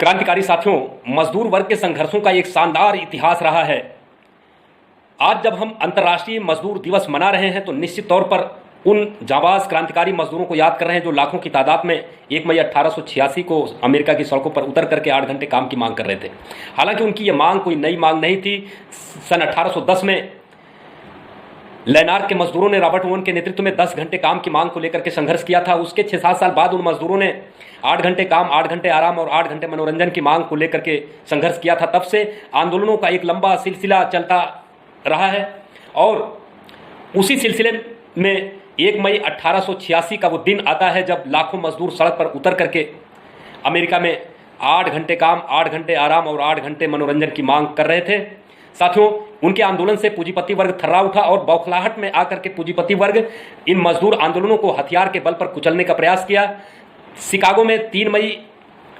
क्रांतिकारी साथियों, मजदूर वर्ग के संघर्षों का एक शानदार इतिहास रहा है। आज जब हम अंतर्राष्ट्रीय मजदूर दिवस मना रहे हैं तो निश्चित तौर पर उन जाबाज क्रांतिकारी मजदूरों को याद कर रहे हैं जो लाखों की तादाद में 1 मई 1886 को अमेरिका की सड़कों पर उतर करके 8 घंटे काम की मांग कर रहे थे। हालांकि उनकी ये मांग कोई नई मांग नहीं थी। सन 1810 में लेनार्ड के मजदूरों ने रॉबर्ट ओवन के नेतृत्व में 10 घंटे काम की मांग को लेकर के संघर्ष किया था। उसके 6-7 साल बाद उन मजदूरों ने 8 घंटे काम, 8 घंटे आराम और 8 घंटे मनोरंजन की मांग को लेकर के संघर्ष किया था। तब से आंदोलनों का एक लंबा सिलसिला चलता रहा है और उसी सिलसिले में 1 मई 1886 का वो दिन आता है जब लाखों मजदूर सड़क पर उतर करके अमेरिका में 8 घंटे काम, 8 घंटे आराम और 8 घंटे मनोरंजन की मांग कर रहे थे। साथियों, उनके आंदोलन से पूंजीपति वर्ग थर्रा उठा और बौखलाहट में आकर के पूंजीपति वर्ग इन मजदूर आंदोलनों को हथियार के बल पर कुचलने का प्रयास किया। शिकागो में 3 मई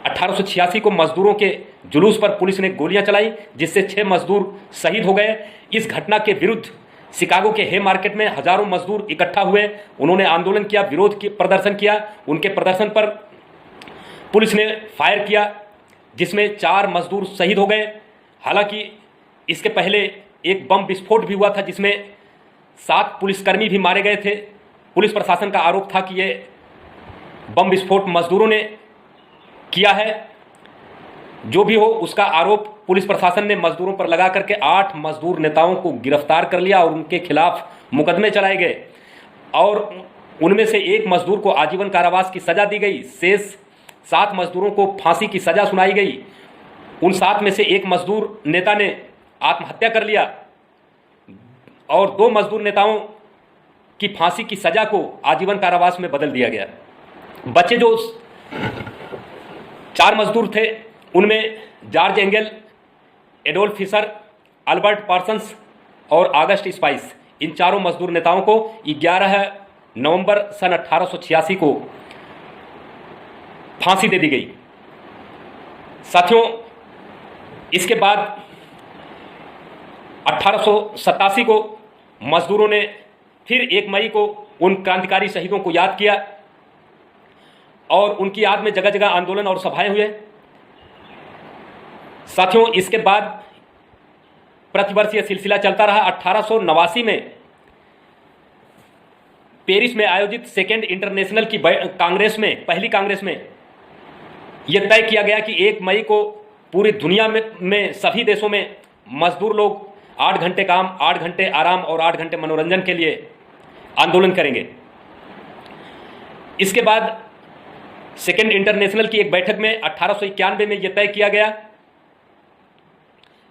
1886 को मजदूरों के जुलूस पर पुलिस ने गोलियां चलाई जिससे 6 मजदूर शहीद हो गए। इस घटना के विरुद्ध शिकागो के हे मार्केट में हजारों मजदूर इकट्ठा हुए। उन्होंने आंदोलन किया, विरोध की प्रदर्शन किया। उनके प्रदर्शन पर पुलिस ने फायर किया जिसमें 4 मजदूर शहीद हो गए। हालांकि इसके पहले एक बम विस्फोट भी हुआ था जिसमें 7 पुलिसकर्मी भी मारे गए थे। पुलिस प्रशासन का आरोप था कि ये बम विस्फोट मजदूरों ने किया है। जो भी हो, उसका आरोप पुलिस प्रशासन ने मजदूरों पर लगा करके 8 मजदूर नेताओं को गिरफ्तार कर लिया और उनके खिलाफ मुकदमे चलाए गए और उनमें से 1 मजदूर को आजीवन कारावास की सजा दी गई। शेष 7 मजदूरों को फांसी की सजा सुनाई गई। उन 7 में से 1 मजदूर नेता ने आत्महत्या कर लिया और 2 मजदूर नेताओं की फांसी की सजा को आजीवन कारावास में बदल दिया गया। बचे जो 4 मजदूर थे उनमें George Engel, Adolph Fischer, Albert Parsons और ऑगस्ट स्पाइस, इन चारों मजदूर नेताओं को 11 नवंबर सन 1886 को फांसी दे दी गई। साथियों, इसके बाद 1887 को मजदूरों ने फिर 1 मई को उन क्रांतिकारी शहीदों को याद किया और उनकी याद में जगह जगह आंदोलन और सभाएं हुए। साथियों, इसके बाद प्रतिवर्ष यह सिलसिला चलता रहा। 1889 में पेरिस में आयोजित सेकेंड इंटरनेशनल की कांग्रेस में, पहली कांग्रेस में यह तय किया गया कि 1 मई को पूरी दुनिया में सभी देशों में मजदूर लोग 8 घंटे काम, 8 घंटे आराम और 8 घंटे मनोरंजन के लिए आंदोलन करेंगे। इसके बाद सेकेंड इंटरनेशनल की एक बैठक में 1891 में यह तय किया गया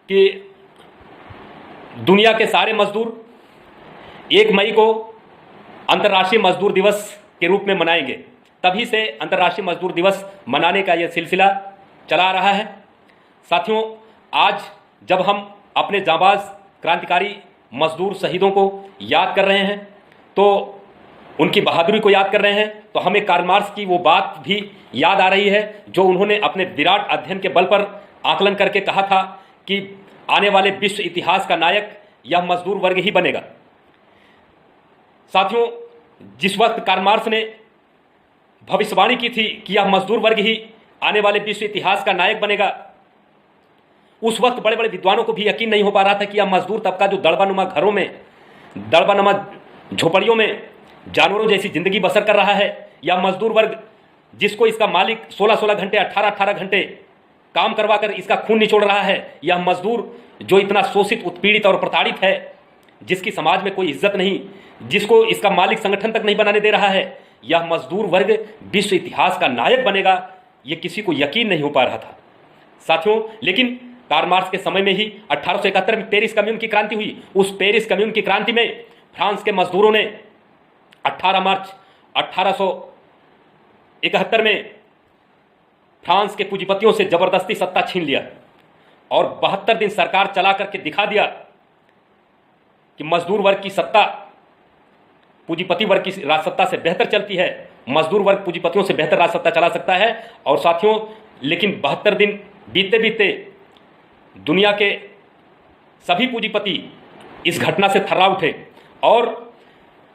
कि दुनिया के सारे मजदूर 1 मई को अंतर्राष्ट्रीय मजदूर दिवस के रूप में मनाएंगे। तभी से अंतर्राष्ट्रीय मजदूर दिवस मनाने का यह सिलसिला चला रहा है। साथियों, आज जब हम अपने जांबाज क्रांतिकारी मजदूर शहीदों को याद कर रहे हैं तो उनकी बहादुरी को याद कर रहे हैं तो हमें कार्ल मार्क्स की वो बात भी याद आ रही है जो उन्होंने अपने विराट अध्ययन के बल पर आकलन करके कहा था कि आने वाले विश्व इतिहास का नायक यह मजदूर वर्ग ही बनेगा। साथियों, जिस वक्त कार्ल मार्क्स ने भविष्यवाणी की थी कि यह मजदूर वर्ग ही आने वाले विश्व इतिहास का नायक बनेगा, उस वक्त बड़े बड़े विद्वानों को भी यकीन नहीं हो पा रहा था कि यह मजदूर तबका जो दड़बानुमा घरों में, दड़बानुमा झोपड़ियों में जानवरों जैसी जिंदगी बसर कर रहा है, यह मजदूर वर्ग जिसको इसका मालिक 16-16 घंटे, 18-18 घंटे काम करवा कर इसका खून निचोड़ रहा है, यह मजदूर जो इतना शोषित, उत्पीड़ित और प्रताड़ित है, जिसकी समाज में कोई इज्जत नहीं, जिसको इसका मालिक संगठन तक नहीं बनाने दे रहा है, यह मजदूर वर्ग विश्व इतिहास का नायक बनेगा, यह किसी को यकीन नहीं हो पा रहा था। साथियों, लेकिन कार्ल मार्क्स के समय में ही 1871 में पेरिस कम्यून की क्रांति हुई। उस पेरिस कम्यून की क्रांति में फ्रांस के मजदूरों ने 18 मार्च 1871 में फ्रांस के पूंजीपतियों से जबरदस्ती सत्ता छीन लिया और 72 दिन सरकार चला करके दिखा दिया कि मजदूर वर्ग की सत्ता पूंजीपति वर्ग की राजसत्ता से बेहतर चलती है, मजदूर वर्ग पूंजीपतियों से बेहतर राजसत्ता चला सकता है। और साथियों, लेकिन 72 दिन बीतते बीतते दुनिया के सभी पूंजीपति इस घटना से थर्रा उठे और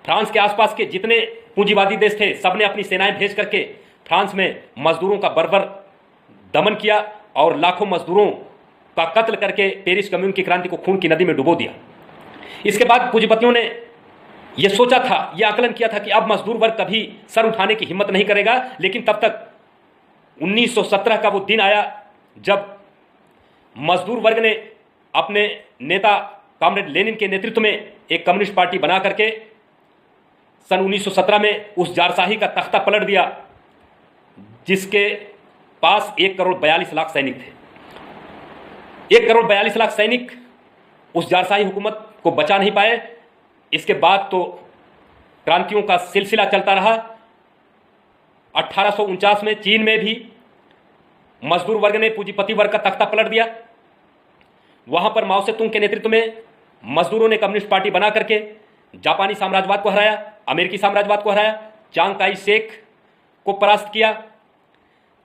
फ्रांस के आसपास के जितने पूंजीवादी देश थे सबने अपनी सेनाएं भेज करके फ्रांस में मजदूरों का बर्बर दमन किया और लाखों मजदूरों का कत्ल करके पेरिस कम्यून की क्रांति को खून की नदी में डुबो दिया। इसके बाद पूंजीपतियों ने यह सोचा था, यह आकलन किया था कि अब मजदूर वर्ग कभी सर उठाने की हिम्मत नहीं करेगा, लेकिन तब तक 1917 का वो दिन आया जब मजदूर वर्ग ने अपने नेता कॉमरेड लेनिन के नेतृत्व में एक कम्युनिस्ट पार्टी बना करके सन 1917 में उस जारशाही का तख्ता पलट दिया, जिसके पास 1,42,00,000 सैनिक थे। 1,42,00,000 सैनिक उस जारशाही हुकूमत को बचा नहीं पाए। इसके बाद तो क्रांतियों का सिलसिला चलता रहा। 1849 में चीन में भी मजदूर वर्ग ने पूंजीपति वर्ग का तख्ता पलट दिया। वहां पर माओ सेतुंग के नेतृत्व में मजदूरों ने कम्युनिस्ट पार्टी बना करके जापानी साम्राज्यवाद को हराया, अमेरिकी साम्राज्यवाद को हराया, चांग काई शेक को परास्त किया।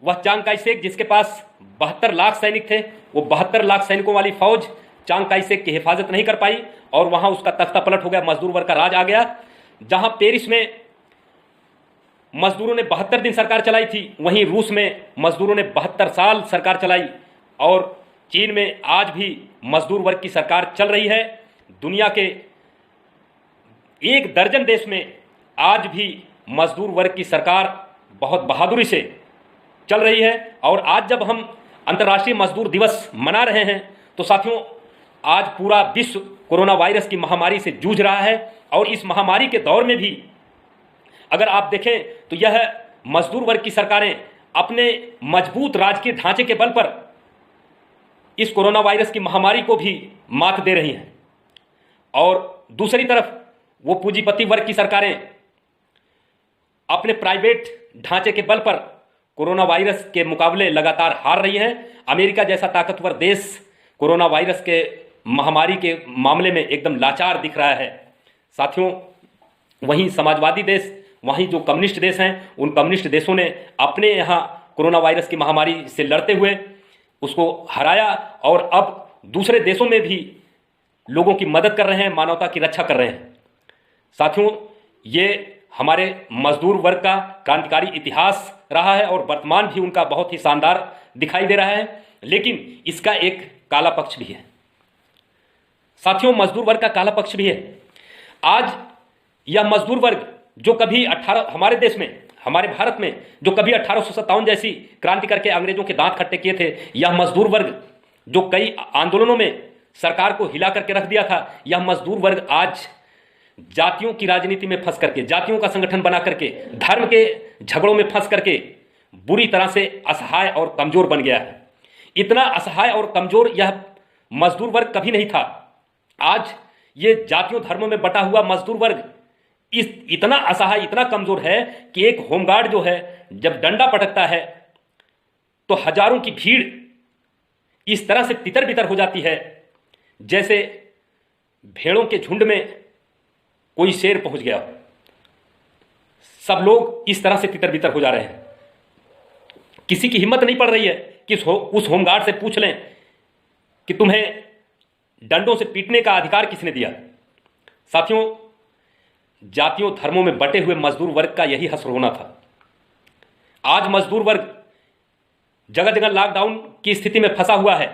वह चांग काई शेक जिसके पास 72 लाख सैनिक थे, वो 72 लाख सैनिकों वाली फौज चांग काई शेक की हिफाजत नहीं कर पाई और वहां उसका तख्ता पलट हो गया, मजदूर वर्ग का राज आ गया। जहां पेरिस में मजदूरों ने 72 दिन सरकार चलाई थी, वहीं रूस में मजदूरों ने 72 साल सरकार चलाई और चीन में आज भी मजदूर वर्ग की सरकार चल रही है। दुनिया के 1 दर्जन देश में आज भी मजदूर वर्ग की सरकार बहुत बहादुरी से चल रही है। और आज जब हम अंतर्राष्ट्रीय मजदूर दिवस मना रहे हैं तो साथियों, आज पूरा विश्व कोरोना वायरस की महामारी से जूझ रहा है और इस महामारी के दौर में भी अगर आप देखें तो यह मजदूर वर्ग की सरकारें अपने मजबूत राजकीय ढांचे के बल पर इस कोरोना वायरस की महामारी को भी मात दे रही हैं। और दूसरी तरफ वो पूंजीपति वर्ग की सरकारें अपने प्राइवेट ढांचे के बल पर कोरोना वायरस के मुकाबले लगातार हार रही हैं। अमेरिका जैसा ताकतवर देश कोरोना वायरस के महामारी के मामले में एकदम लाचार दिख रहा है। साथियों, वहीं समाजवादी देश, वहीं जो कम्युनिस्ट देश हैं, उन कम्युनिस्ट देशों ने अपने यहाँ कोरोना वायरस की महामारी से लड़ते हुए उसको हराया और अब दूसरे देशों में भी लोगों की मदद कर रहे हैं, मानवता की रक्षा कर रहे हैं। साथियों, ये हमारे मजदूर वर्ग का क्रांतिकारी इतिहास रहा है और वर्तमान भी उनका बहुत ही शानदार दिखाई दे रहा है, लेकिन इसका एक काला पक्ष भी है। साथियों, मजदूर वर्ग का काला पक्ष भी है। आज यह मजदूर वर्ग जो कभी हमारे देश में, हमारे भारत में जो कभी 1857 जैसी क्रांति करके अंग्रेजों के दांत खट्टे किए थे, यह मजदूर वर्ग जो कई आंदोलनों में सरकार को हिला करके रख दिया था, यह मजदूर वर्ग आज जातियों की राजनीति में फंस करके, जातियों का संगठन बना करके, धर्म के झगड़ों में फंस करके बुरी तरह से असहाय और कमजोर बन गया है। इतना असहाय और कमजोर यह मजदूर वर्ग कभी नहीं था। आज ये जातियों धर्मों में बटा हुआ मजदूर वर्ग इतना असहाय, इतना कमजोर है कि एक होमगार्ड जो है जब डंडा पटकता है तो हजारों की भीड़ इस तरह से तितर बितर हो जाती है जैसे भेड़ों के झुंड में कोई शेर पहुंच गया। सब लोग इस तरह से तितर बितर हो जा रहे हैं। किसी की हिम्मत नहीं पड़ रही है कि उस होमगार्ड से पूछ लें कि तुम्हें डंडों से पीटने का अधिकार किसने दिया। साथियों, जातियों धर्मों में बटे हुए मजदूर वर्ग का यही हश्र होना था। आज मजदूर वर्ग जगह जगह लॉकडाउन की स्थिति में फंसा हुआ है।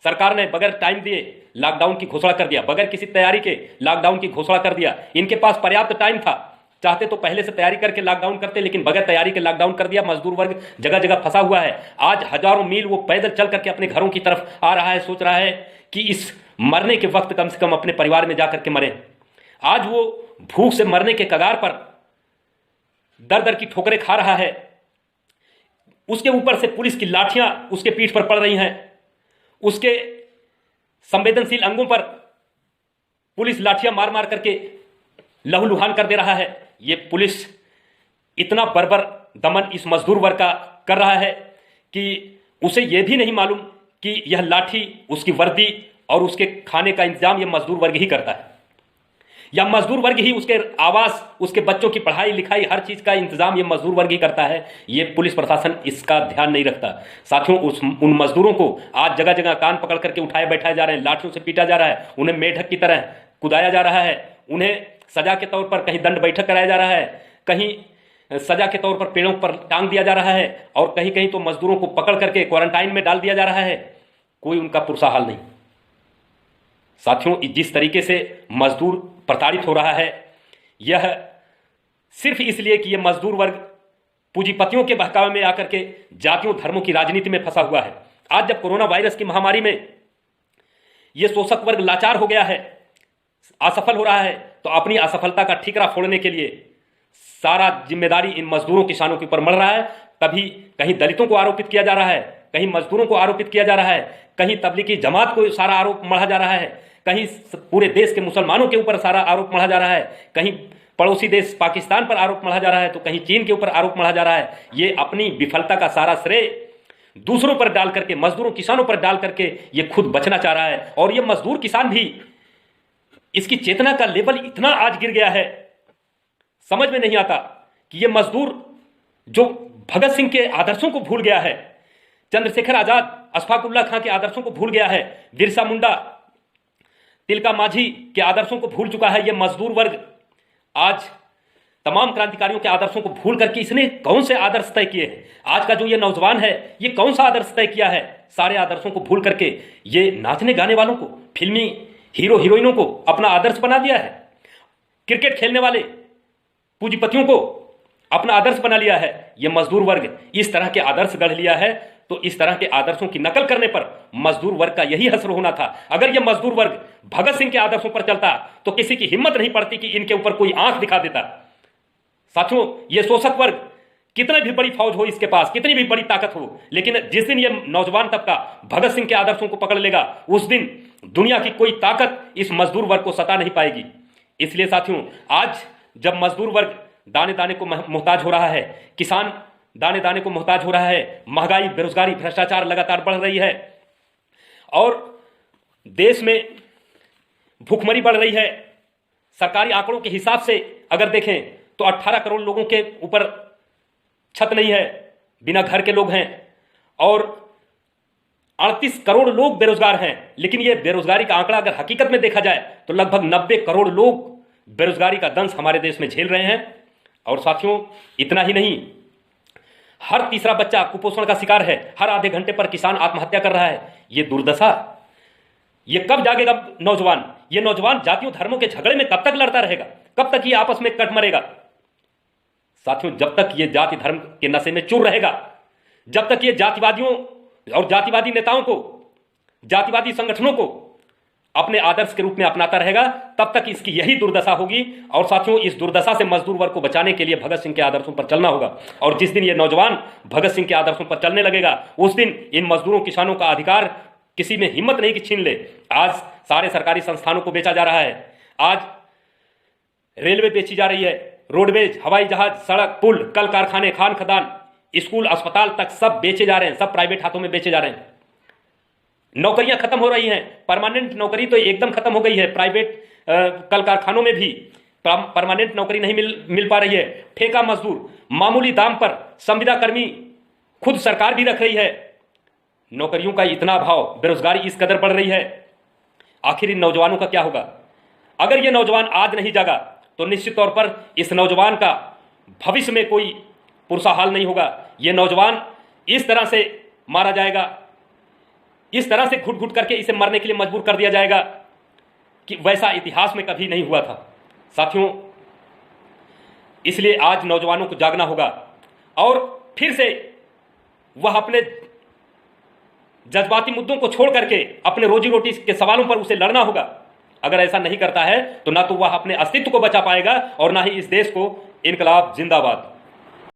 सरकार ने बगैर टाइम दिए लॉकडाउन की घोषणा कर दिया, बगैर किसी तैयारी के लॉकडाउन की घोषणा कर दिया। इनके पास पर्याप्त टाइम था, चाहते तो पहले से तैयारी करके लॉकडाउन करते, लेकिन बगैर तैयारी के लॉकडाउन कर दिया। मजदूर वर्ग जगह जगह फंसा हुआ है। आज हजारों मील वो पैदल चल करके अपने घरों की तरफ आ रहा है, सोच रहा है कि इस मरने के वक्त कम से कम अपने परिवार में जाकर के मरे। आज वो भूख से मरने के कगार पर दर दर की ठोकरें खा रहा है। उसके ऊपर से पुलिस की लाठियां उसके पीठ पर पड़ रही हैं। उसके संवेदनशील अंगों पर पुलिस लाठियां मार मार करके लहूलुहान कर दे रहा है। ये पुलिस इतना बर्बर दमन इस मजदूर वर्ग का कर रहा है कि उसे यह भी नहीं मालूम कि यह लाठी, उसकी वर्दी और उसके खाने का इंतजाम यह मजदूर वर्ग ही करता है, या मजदूर वर्ग ही उसके आवास, उसके बच्चों की पढ़ाई लिखाई, हर चीज का इंतजाम ये मजदूर वर्ग ही करता है। ये पुलिस प्रशासन इसका ध्यान नहीं रखता। साथियों, उन मजदूरों को आज जगह जगह कान पकड़ करके उठाए बैठाए जा रहे हैं, लाठियों से पीटा जा रहा है, उन्हें मेढक की तरह कुदाया जा रहा है, उन्हें सजा के तौर पर कहीं दंड बैठक कराया जा रहा है, कहीं सजा के तौर पर पेड़ों पर टांग दिया जा रहा है और कहीं कहीं तो मजदूरों को पकड़ करके क्वारंटाइन में डाल दिया जा रहा है। कोई उनका पुरसा हाल नहीं। साथियों, जिस तरीके से मजदूर प्रताड़ित हो रहा है, यह सिर्फ इसलिए कि यह मजदूर वर्ग पूंजीपतियों के बहकावे में आकर के जातियों धर्मों की राजनीति में फंसा हुआ है। आज जब कोरोना वायरस की महामारी में यह शोषक वर्ग लाचार हो गया है, असफल हो रहा है, तो अपनी असफलता का ठीकरा फोड़ने के लिए सारा जिम्मेदारी इन मजदूरों किसानों के ऊपर मर रहा है। कभी कहीं दलितों को आरोपित किया जा रहा है, कहीं मजदूरों को आरोपित किया जा रहा है, कहीं तबलीगी जमात को सारा आरोप मढ़ा जा रहा है, कहीं पूरे देश के मुसलमानों के ऊपर सारा आरोप मढ़ा जा रहा है, कहीं पड़ोसी देश पाकिस्तान पर आरोप मढ़ा जा रहा है, तो कहीं चीन के ऊपर आरोप मढ़ा जा रहा है। ये अपनी विफलता का सारा श्रेय दूसरों पर डाल करके, मजदूरों किसानों पर डाल करके ये खुद बचना चाह रहा है। और ये मजदूर किसान भी, इसकी चेतना का लेवल इतना आज गिर गया है, समझ में नहीं आता कि ये मजदूर जो भगत सिंह के आदर्शों को भूल गया है, चंद्रशेखर आजाद, अशफाकुल्ला खां के आदर्शों को भूल गया है, बिरसा मुंडा, तिलका मांझी के आदर्शों को भूल चुका है। ये मजदूर वर्ग आज तमाम क्रांतिकारियों के आदर्शों को भूल करके इसने कौन से आदर्श तय किए हैं? आज का जो ये नौजवान है, ये कौन सा आदर्श तय किया है? सारे आदर्शों को भूल करके ये नाचने गाने वालों को, फिल्मी हीरो हीरोइनों को अपना आदर्श बना दिया है। क्रिकेट खेलने वाले पूंजीपतियों को अपना आदर्श बना लिया है। ये मजदूर वर्ग इस तरह के आदर्श गढ़ लिया है, तो इस तरह के आदर्शों की नकल करने पर मजदूर वर्ग का यही हश्र होना था। अगर यह मजदूर वर्ग भगत सिंह के आदर्शों पर चलता तो किसी की हिम्मत नहीं पड़ती कि इनके ऊपर कोई आंख दिखा देता। साथियों, ये शोषक वर्ग कितनी भी बड़ी फौज हो इसके पास, कितनी भी बड़ी ताकत हो, लेकिन जिस दिन ये नौजवान तबका भगत सिंह के आदर्शों को पकड़ लेगा, उस दिन दुनिया की कोई ताकत इस मजदूर वर्ग को सता नहीं पाएगी। इसलिए साथियों, आज जब मजदूर वर्ग दाने दाने को मोहताज हो रहा है, किसान दाने दाने को मोहताज हो रहा है, महंगाई, बेरोजगारी, भ्रष्टाचार लगातार बढ़ रही है और देश में भूखमरी बढ़ रही है। सरकारी आंकड़ों के हिसाब से अगर देखें तो 18 करोड़ लोगों के ऊपर छत नहीं है, बिना घर के लोग हैं और 38 करोड़ लोग बेरोजगार हैं। लेकिन यह बेरोजगारी का आंकड़ा अगर हकीकत में देखा जाए तो लगभग 90 करोड़ लोग बेरोजगारी का दंश हमारे देश में झेल रहे हैं। और साथियों, इतना ही नहीं, हर तीसरा बच्चा कुपोषण का शिकार है, हर आधे घंटे पर किसान आत्महत्या कर रहा है। ये दुर्दशा, ये कब जागेगा नौजवान? ये नौजवान जातियों धर्मों के झगड़े में कब तक लड़ता रहेगा? कब तक ये आपस में कट मरेगा? साथियों, जब तक ये जाति धर्म के नशे में चूर रहेगा, जब तक ये जातिवादियों और जातिवादी नेताओं को, जातिवादी संगठनों को अपने आदर्श के रूप में अपनाता रहेगा, तब तक इसकी यही दुर्दशा होगी। और साथियों, इस दुर्दशा से मजदूर वर्ग को बचाने के लिए भगत सिंह के आदर्शों पर चलना होगा। और जिस दिन ये नौजवान भगत सिंह के आदर्शों पर चलने लगेगा, उस दिन इन मजदूरों किसानों का अधिकार किसी में हिम्मत नहीं कि छीन ले। आज सारे सरकारी संस्थानों को बेचा जा रहा है, आज रेलवे बेची जा रही है, रोडवेज, हवाई जहाज, सड़क, पुल, कल कारखाने, खान खदान, स्कूल, अस्पताल तक सब बेचे जा रहे हैं, सब प्राइवेट हाथों में बेचे जा रहे हैं। नौकरियां खत्म हो रही हैं, परमानेंट नौकरी तो एकदम खत्म हो गई है। प्राइवेट कल कारखानों में भी परमानेंट नौकरी नहीं मिल पा रही है। ठेका मजदूर, मामूली दाम पर संविदा कर्मी खुद सरकार भी रख रही है। नौकरियों का इतना अभाव, बेरोजगारी इस कदर बढ़ रही है, आखिर इन नौजवानों का क्या होगा? अगर ये नौजवान आज नहीं जागा तो निश्चित तौर पर इस नौजवान का भविष्य में कोई पुरसाहाल नहीं होगा। ये नौजवान इस तरह से मारा जाएगा, इस तरह से घुट घुट करके इसे मरने के लिए मजबूर कर दिया जाएगा कि वैसा इतिहास में कभी नहीं हुआ था। साथियों, इसलिए आज नौजवानों को जागना होगा और फिर से वह अपने जज्बाती मुद्दों को छोड़ करके अपने रोजी रोटी के सवालों पर उसे लड़ना होगा। अगर ऐसा नहीं करता है तो ना तो वह अपने अस्तित्व को बचा पाएगा और ना ही इस देश को। इनकलाब जिंदाबाद।